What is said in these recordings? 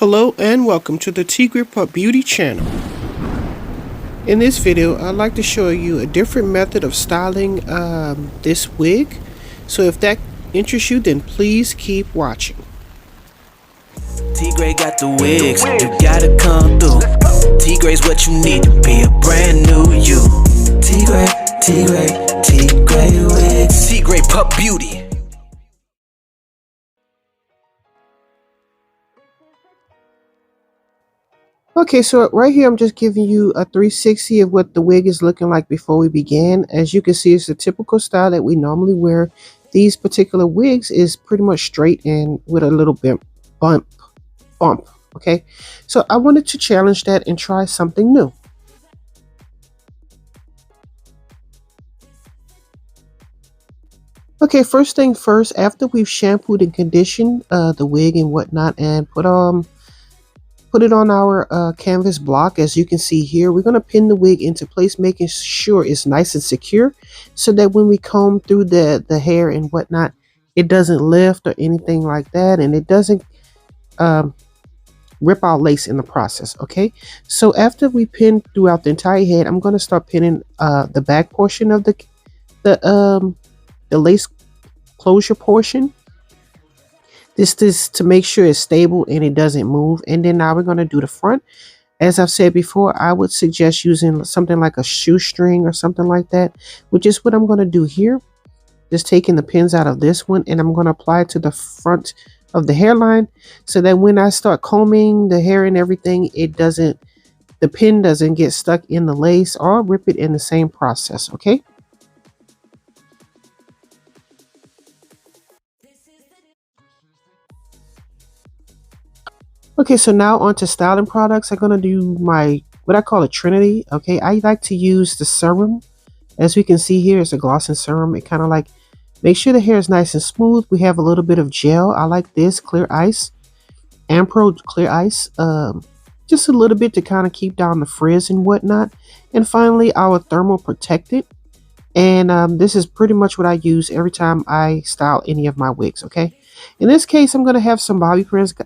Hello and welcome to the Tigrepup channel. In this video, I'd like to show you a different method of styling this wig. So if that interests you, then please keep watching. Tigre got the wigs, you gotta come through. Tigre's what you need to be a brand new you. Tigre wigs. Tigrepubeauty. Okay, so right here I'm just giving you a 360 of what the wig is looking like before we begin. As you can see, it's the typical style that we normally wear. These particular wigs is pretty much straight and with a little bit bump. Okay, so I wanted to challenge that and try something new. Okay, first thing first, after we've shampooed and conditioned the wig and whatnot and put it on our canvas block, as you can see here, we're going to pin the wig into place, making sure it's nice and secure so that when we comb through the hair and whatnot, it doesn't lift or anything like that, and it doesn't rip our lace in the process. Okay, so after we pin throughout the entire head, I'm going to start pinning the back portion of the lace closure portion. This is to make sure it's stable and it doesn't move. And then now we're going to do the front. As I've said before, I would suggest using something like a shoestring or something like that, which is what I'm going to do here. Just taking the pins out of this one, and I'm going to apply it to the front of the hairline so that when I start combing the hair and everything, the pin doesn't get stuck in the lace or rip it in the same process. Okay. Okay, so now on to styling products. I'm going to do what I call a trinity. Okay, I like to use the serum. As we can see here, it's a glossing serum. It kind of like makes sure the hair is nice and smooth. We have a little bit of gel. I like this clear ice, Ampro clear ice. Just a little bit to kind of keep down the frizz and whatnot. And finally, our thermal protectant. And this is pretty much what I use every time I style any of my wigs. Okay. In this case, I'm going to have some bobby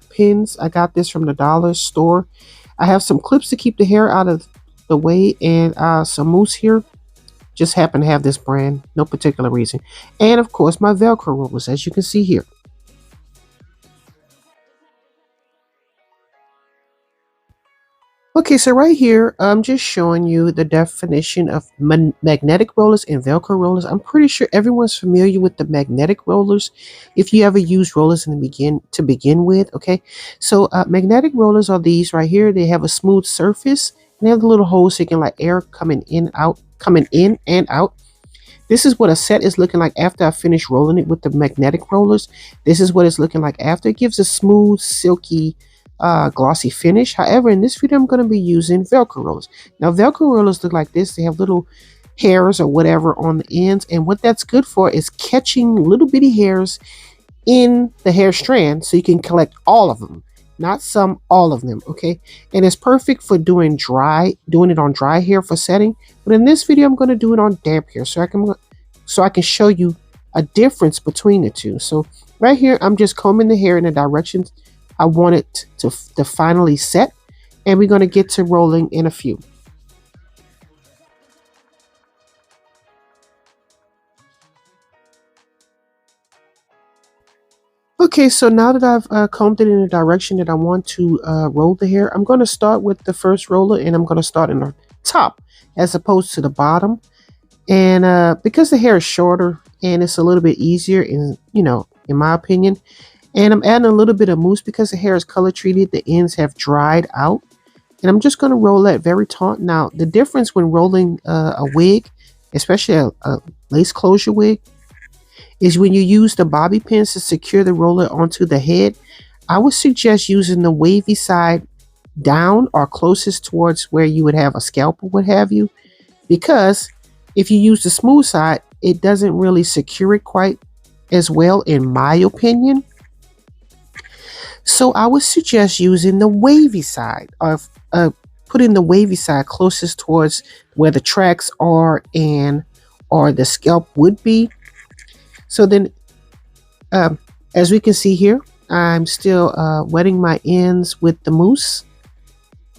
pins. I got this from the dollar store. I have some clips to keep the hair out of the way, and some mousse here. Just happen to have this brand, no particular reason. And of course, my Velcro rollers, as you can see here. Okay, so right here, I'm just showing you the definition of magnetic rollers and Velcro rollers. I'm pretty sure everyone's familiar with the magnetic rollers if you ever used rollers to begin with. Okay, so magnetic rollers are these right here. They have a smooth surface and they have the little holes so you can let air coming in and out. This is what a set is looking like after I finish rolling it with the magnetic rollers. This is what it's looking like after. It gives a smooth, silky, glossy finish. However, in this video I'm going to be using Velcro rollers. Now Velcro rollers look like this. They have little hairs or whatever on the ends, and what that's good for is catching little bitty hairs in the hair strand so you can collect all of them, not some, all of them. Okay, and it's perfect for doing it on dry hair for setting, but in this video I'm going to do it on damp hair so I can show you a difference between the two. So right here I'm just combing the hair in the direction I want it to finally set, and we're going to get to rolling in a few. Okay, so now that I've combed it in the direction that I want to roll the hair, I'm going to start with the first roller, and I'm going to start in the top as opposed to the bottom. And because the hair is shorter and it's a little bit easier, in my opinion. And I'm adding a little bit of mousse because the hair is color treated. The ends have dried out. And I'm just going to roll that very taut. Now, the difference when rolling a wig, especially a lace closure wig, is when you use the bobby pins to secure the roller onto the head, I would suggest using the wavy side down or closest towards where you would have a scalp or what have you. Because if you use the smooth side, it doesn't really secure it quite as well, in my opinion. So I would suggest using the wavy side, of putting the wavy side closest towards where the tracks are or the scalp would be. So then, as we can see here, I'm still wetting my ends with the mousse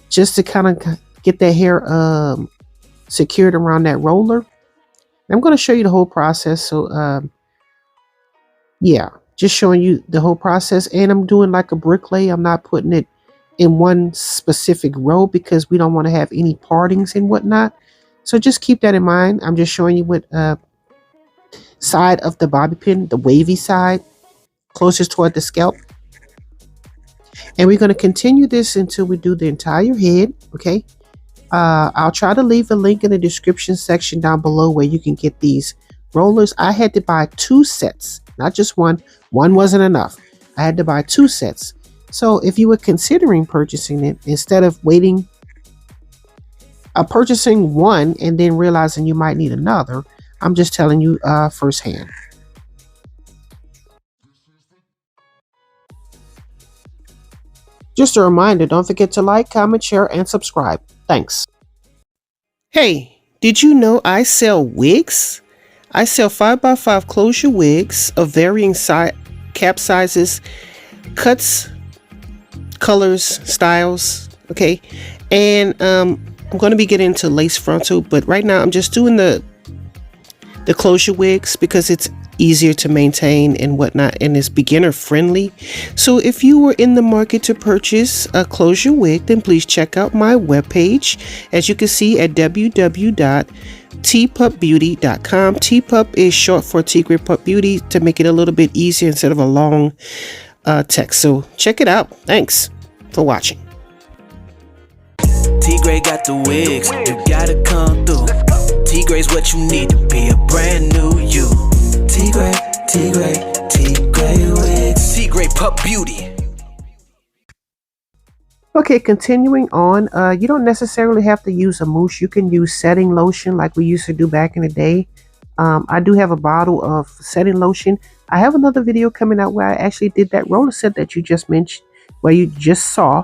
just to kind of get that hair secured around that roller. I'm going to show you the whole process. So yeah, just showing you the whole process. And I'm doing like a brick lay. I'm not putting it in one specific row because we don't want to have any partings and whatnot. So just keep that in mind. I'm just showing you what side of the bobby pin, the wavy side, closest toward the scalp. And we're going to continue this until we do the entire head. Okay. I'll try to leave a link in the description section down below where you can get these rollers. I had to buy 2 sets, not just one. One wasn't enough. I had to buy 2 sets. So if you were considering purchasing it, instead of purchasing one and then realizing you might need another, I'm just telling you firsthand. Just a reminder, don't forget to like, comment, share, and subscribe. Thanks. Hey, did you know I sell wigs? I sell 5x5 closure wigs of varying cap sizes, cuts, colors, styles, okay? And I'm going to be getting into lace frontal, but right now I'm just doing the closure wigs because it's easier to maintain and whatnot, and it's beginner friendly. So if you were in the market to purchase a closure wig, then please check out my webpage, as you can see at www.Tigrepuppbeauty.com. Tpup is short for Tigrepup to make it a little bit easier instead of a long text. So check it out. Thanks for watching. Tigre got the wigs, you gotta come through. Tigre's what you need to be a brand new you. Tigre wigs. Tigrepup Beauty. Okay, continuing on, you don't necessarily have to use a mousse. You can use setting lotion like we used to do back in the day. I do have a bottle of setting lotion. I have another video coming out where I actually did that roller set that you just mentioned, where you just saw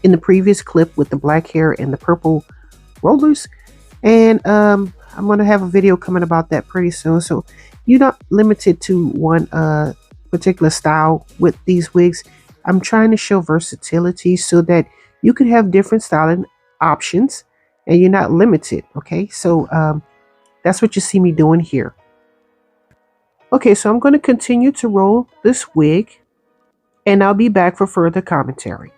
in the previous clip with the black hair and the purple rollers. And I'm going to have a video coming about that pretty soon. So you're not limited to one particular style with these wigs. I'm trying to show versatility so that you can have different styling options and you're not limited. Okay, so that's what you see me doing here. Okay, so I'm going to continue to roll this wig and I'll be back for further commentary.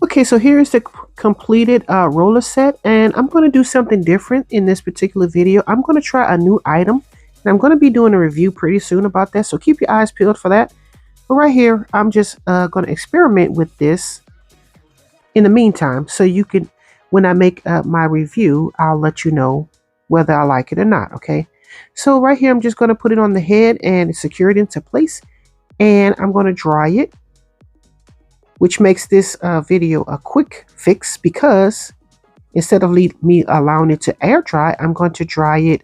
Okay, so here's the completed roller set, and I'm going to do something different in this particular video. I'm going to try a new item, and I'm going to be doing a review pretty soon about that, so keep your eyes peeled for that. But right here, I'm just going to experiment with this in the meantime, so you can, when I make my review, I'll let you know whether I like it or not, okay? So right here, I'm just going to put it on the head and secure it into place, and I'm going to dry it, which makes this video a quick fix because instead of me allowing it to air dry, I'm going to dry it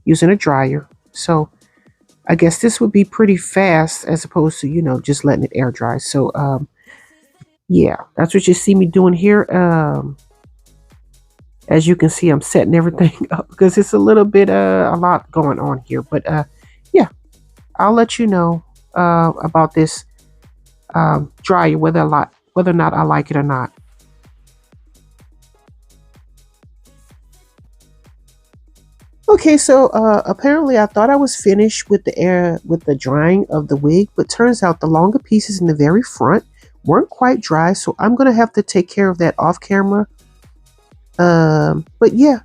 using a dryer. So I guess this would be pretty fast as opposed to, you know, just letting it air dry. So yeah, that's what you see me doing here. As you can see, I'm setting everything up because it's a little bit a lot going on here. But yeah, I'll let you know about this dryer, whether or not I like it or not. Okay, so apparently I thought I was finished with the drying of the wig, but turns out the longer pieces in the very front weren't quite dry, so I'm gonna have to take care of that off camera. But yeah,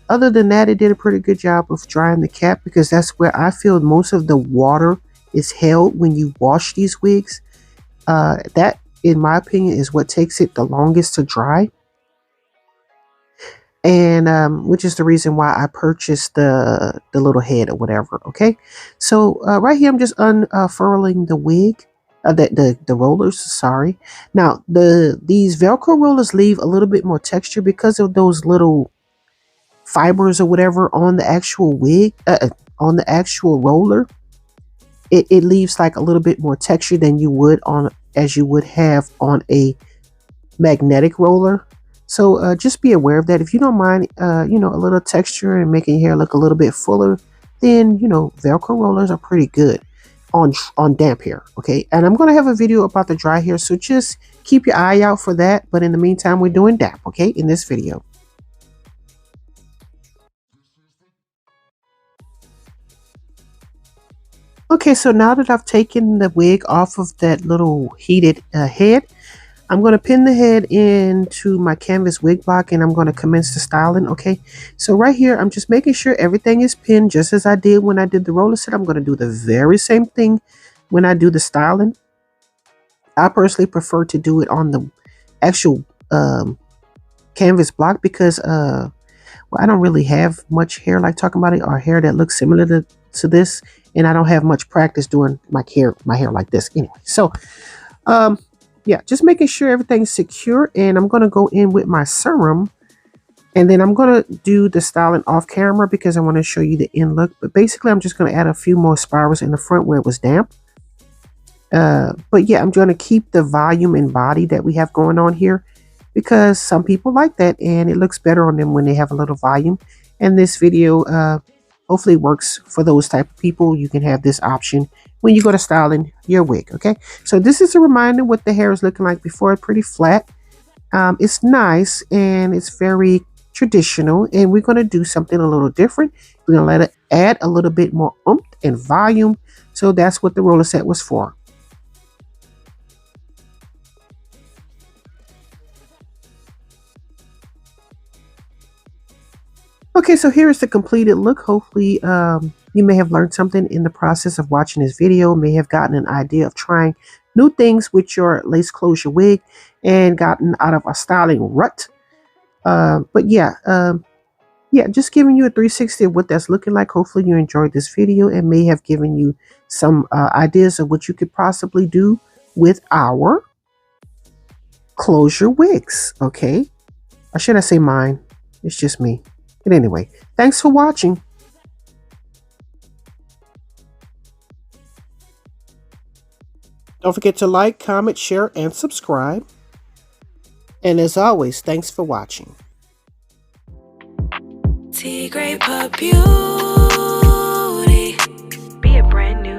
other than that, it did a pretty good job of drying the cap because that's where I feel most of the water is held when you wash these wigs. That, in my opinion, is what takes it the longest to dry. And which is the reason why I purchased the little head or whatever. Okay, so right here I'm just unfurling the wig, the rollers. Sorry. Now these Velcro rollers leave a little bit more texture because of those little fibers or whatever on the actual wig, on the actual roller. it leaves like a little bit more texture than you would on as you would have on a magnetic roller. So just be aware of that. If you don't mind, you know, a little texture and making your hair look a little bit fuller, then, you know, Velcro rollers are pretty good on damp hair. Okay, and I'm going to have a video about the dry hair, so just keep your eye out for that. But in the meantime, we're doing damp, okay, in this video. Okay, so now that I've taken the wig off of that little heated head, I'm going to pin the head into my canvas wig block, and I'm going to commence the styling. Okay, so right here, I'm just making sure everything is pinned just as I did when I did the roller set. I'm going to do the very same thing when I do the styling. I personally prefer to do it on the actual canvas block because well, I don't really have much hair like talking about it, or hair that looks similar to this, and I don't have much practice doing my hair like this anyway. So yeah, just making sure everything's secure, and I'm going to go in with my serum, and then I'm going to do the styling off camera because I want to show you the end look. But basically, I'm just going to add a few more spirals in the front where it was damp. But yeah, I'm going to keep the volume and body that we have going on here because some people like that, and it looks better on them when they have a little volume. And this video hopefully works for those type of people. You can have this option when you go to styling your wig. Okay, so this is a reminder what the hair is looking like before. Pretty flat. It's nice and it's very traditional, and we're going to do something a little different. We're going to let it add a little bit more oomph and volume. So that's what the roller set was for. Okay, so here is the completed look. Hopefully you may have learned something in the process of watching this video, may have gotten an idea of trying new things with your lace closure wig and gotten out of a styling rut. But yeah, just giving you a 360 of what that's looking like. Hopefully you enjoyed this video and may have given you some ideas of what you could possibly do with our closure wigs. Okay, or should I say mine? It's just me. But anyway, thanks for watching. Don't forget to like, comment, share, and subscribe. And as always, thanks for watching. Tigrepup beauty. Be a brand new